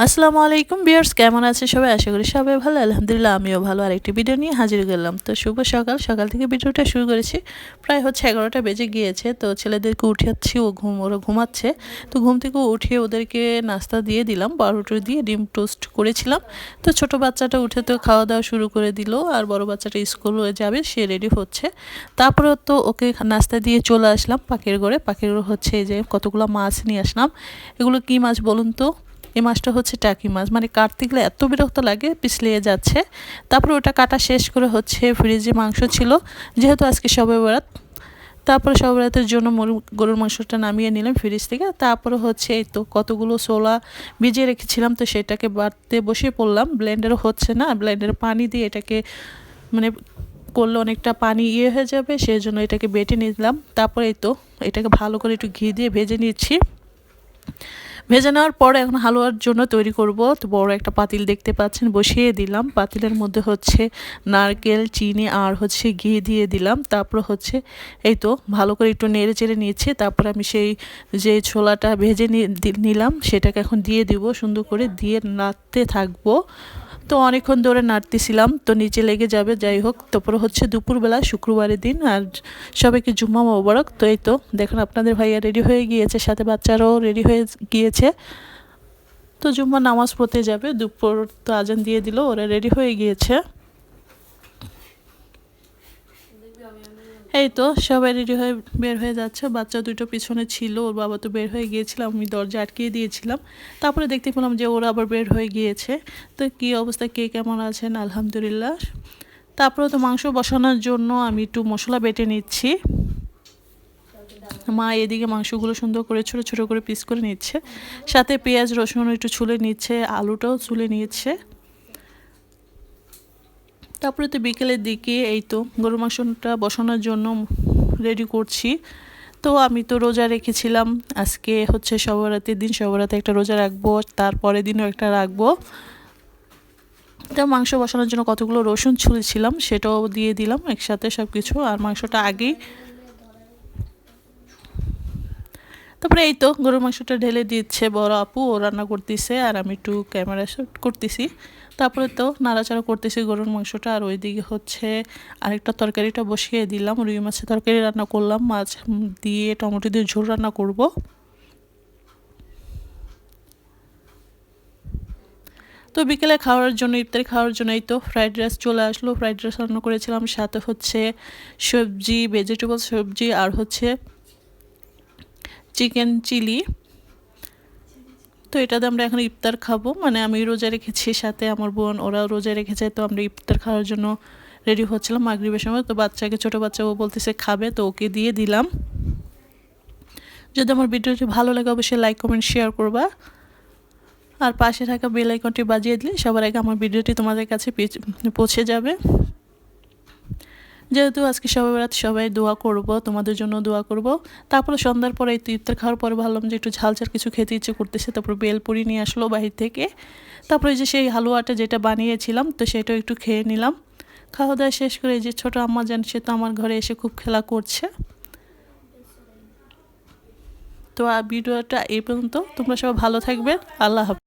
আসসালামু আলাইকুম ভিউয়ার্স, কেমন আছে সবাই? আশা করি সবাই ভালো। আলহামদুলিল্লাহ আমিও ভালো। আরেকটি ভিডিও নিয়ে হাজির গেলাম। তো শুভ সকাল। সকাল থেকে ভিডিওটা শুরু করেছি। প্রায় 11টা বেজে গিয়েছে। তো ছেলেদেরকে উঠাচ্ছি, ওরা ঘুমাচ্ছে। তো ঘুম থেকে উঠিয়ে ওদেরকে নাস্তা দিয়ে দিলাম, পাউরুটি দিয়ে ডিম টোস্ট করেছিলাম। তো ছোট বাচ্চাটা উঠে তো খাওয়া দাওয়া শুরু করে দিল, আর বড় বাচ্চাটা স্কুলে যাবে, সে রেডি হচ্ছে। তারপরে তো ওকে নাস্তা দিয়ে চলে আসলাম পাখির ঘরে। পাখির ঘর হচ্ছে এই যে কতগুলো মাছ নিয়ে আসলাম। এগুলো কি মাছ বলুন তো? এই মাছটা হচ্ছে টাকি মাছ, মানে কাটতে গেলে এত বিরক্ত লাগে, পিছলিয়ে যাচ্ছে। তারপরে ওটা কাটা শেষ করে হচ্ছে ফ্রিজে মাংস ছিল, যেহেতু আজকে শবে বরাত। তারপরে শবে বরাতের জন্য গরুর মাংসটা নামিয়ে নিলাম ফ্রিজ থেকে। তারপরে হচ্ছে এই তো কতগুলো ছোলা ভিজিয়ে রেখেছিলাম, তো সেটাকে বাটতে বসিয়ে পড়লাম। ব্লেন্ডারও হচ্ছে না, ব্লেন্ডারে পানি দিয়ে এটাকে মানে করলে অনেকটা পানি হয়ে যাবে, সেই জন্য এটাকে বেটে নিলাম। তারপরে এই তো এটাকে ভালো করে একটু ঘি দিয়ে ভেজে নিচ্ছি। ভেজে নেওয়ার পরে এখন হালুয়ার জন্য তৈরি করব। তো বড় একটা পাতিল দেখতে পাচ্ছেন, বসিয়ে দিলাম। পাতিলের মধ্যে হচ্ছে নারকেল, চিনি আর হচ্ছে ঘি দিয়ে দিলাম। তারপর হচ্ছে এই তো ভালো করে একটু নেড়ে চেড়ে নিয়েছি। তারপর আমি সেই যে ছোলাটা ভেজে নিলাম সেটাকে এখন দিয়ে দিব, সুন্দর করে দিয়ে নাড়তে থাকবো। তো অনেকক্ষণ ধরে নাড়তেছিলাম, তো নিচে লেগে যাবে, যাই হোক। তারপরে হচ্ছে দুপুরবেলা শুক্রবারের দিন, আর সবাইকে জুম্মা মোবারক। তো এই তো দেখুন আপনাদের ভাইয়া রেডি হয়ে গিয়েছে, সাথে বাচ্চারাও রেডি হয়ে গিয়েছে। তো জুম্মা নামাজ পড়তে যাবে, দুপুর তো আজান দিয়ে দিল, ওরা রেডি হয়ে গিয়েছে। এই তো সবাই রেডি হয়ে বের হয়ে যাচ্ছে। বাচ্চা দুটো পিছনে ছিল, ওর বাবা তো বের হয়ে গিয়েছিল, আমি দরজা আটকিয়ে দিয়েছিলাম। তারপরে দেখতে পেলাম যে ওরা আবার বের হয়ে গিয়েছে। তো কী অবস্থা, কে কেমন আছেন? আলহামদুলিল্লাহ। তারপরে তো মাংস বসানোর জন্য আমি একটু মশলা বেটে নিচ্ছি। মা এদিকে মাংসগুলো সুন্দর করে ছোট ছোট করে পিস করে নিচ্ছে, সাথে পেঁয়াজ রসুন একটু ছুলে নিচ্ছে, আলুটাও ছুলে নিচ্ছে। তারপরে তো বিকেলের দিকে এই তো গরুর মাংসটা বসানোর জন্য রেডি করছি। তো আমি তো রোজা রেখেছিলাম, আজকে হচ্ছে শবরাতের দিন, শবরাতে একটা রোজা রাখবো, তারপরের দিনও একটা রাখবো। তো মাংস বসানোর জন্য কতগুলো রসুন ছুলেছিলাম, সেটাও দিয়ে দিলাম একসাথে সব কিছু, আর মাংসটা আগেই। তারপরে এই তো গরুর মাংসটা ঢেলে দিচ্ছে বড় আপু, ও রান্না করতেছে আর আমি একটু ক্যামেরা শ্যুট করতেছি। তারপরে তো নাড়াচাড়া করতেছি গরুর মাংসটা, আর ওইদিকে হচ্ছে আরেকটা তরকারিটা বসিয়ে দিলাম, রুই মাছের তরকারি রান্না করলাম, মাছ দিয়ে টমেটো দিয়ে ঝোল রান্না করব। তো বিকেলে খাওয়ার জন্য, ইফতারি খাওয়ার জন্য এই তো ফ্রাইড রাইস চলে আসলো। ফ্রাইড রাইস রান্না করেছিলাম, সাথে হচ্ছে সবজি, ভেজিটেবল সবজি, আর হচ্ছে চিকেন চিলি। তো এটাতে আমরা এখন ইফতার খাবো, মানে আমি রোজা রেখেছি, সাথে আমার বোন ওরাও রোজা রেখেছে। তো আমরা ইফতার খাওয়ার জন্য রেডি হচ্ছিলাম মাগরিবের সময়। তো বাচ্চাকে, ছোটো বাচ্চা, ও বলতেছে খাবে, তো ওকে দিয়ে দিলাম। যদি আমার ভিডিওটি ভালো লাগে অবশ্যই লাইক কমেন্ট শেয়ার করবা, আর পাশে থাকা বেল আইকনটি বাজিয়ে দিলে সবার আগে আমার ভিডিওটি তোমাদের কাছে পৌঁছে যাবে। যেহেতু আজকে সবাই রাত, সবাই দোয়া করব, তোমাদের জন্য দোয়া করব। তারপরে সন্ধ্যার পরে এই ইফতার খাওয়ার পরে ভাবলাম যে একটু ঝাল ঝাল কিছু খেতে ইচ্ছে করতেছে। তারপর বেলপুরি নিয়ে আসলো বাহির থেকে। তারপরে যে সেই হালুয়াটা যেটা বানিয়েছিলাম, তো সেটাও একটু খেয়ে নিলাম। খাওয়া দাওয়া শেষ করে এই যে ছোটো আম্মা জান, সে তো আমার ঘরে এসে খুব খেলা করছে। তো ভিডিওটা এই পর্যন্ত, তোমরা সবাই ভালো থাকবে, আল্লাহ হাফেজ।